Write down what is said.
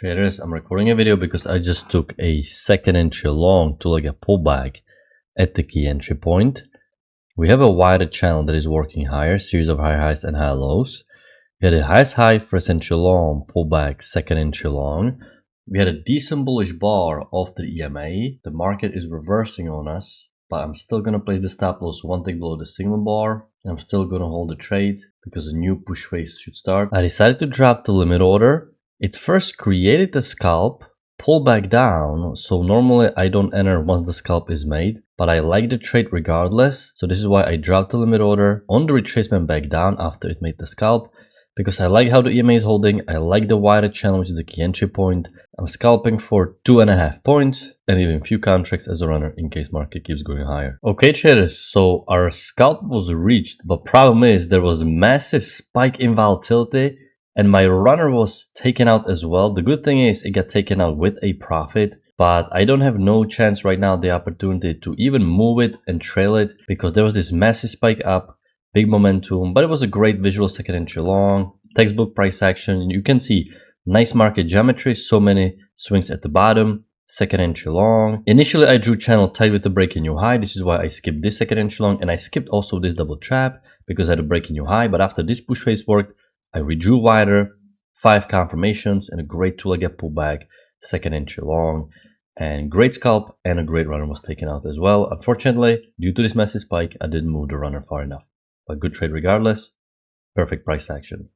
Traders, I'm recording a video because I just took a second entry long to like a pullback at the key entry point. We have a wider channel that is working higher, series of high highs and high lows. We had a highest high first entry long, pullback second entry long. We had a decent bullish bar off the EMA. The market is reversing on us, but I'm still going to place the stop loss one tick below the signal bar. I'm still going to hold the trade because a new push phase should start. I decided to drop the limit order. It first created the scalp, pull back down, so normally I don't enter once the scalp is made, but I like the trade regardless, so this is why I dropped the limit order on the retracement back down after it made the scalp, because I like how the EMA is holding, I like the wider channel which is the key entry point. I'm scalping for 2.5 points and even few contracts as a runner in case market keeps going higher. Okay traders, so our scalp was reached, but problem is there was a massive spike in volatility and my runner was taken out as well. The good thing is it got taken out with a profit, but I don't have no chance right now the opportunity to even move it and trail it because there was this massive spike up, big momentum, but it was a great visual second entry long, textbook price action. You can see nice market geometry, so many swings at the bottom, second entry long. Initially I drew channel tight with the break in new high. This is why I skipped this second entry long and I skipped also this double trap because I had a break in new high, but after this push phase worked, I redrew wider, 5 confirmations, and a great two-legged pullback, second entry long, and great scalp and a great runner was taken out as well. Unfortunately, due to this massive spike, I didn't move the runner far enough. But good trade regardless, perfect price action.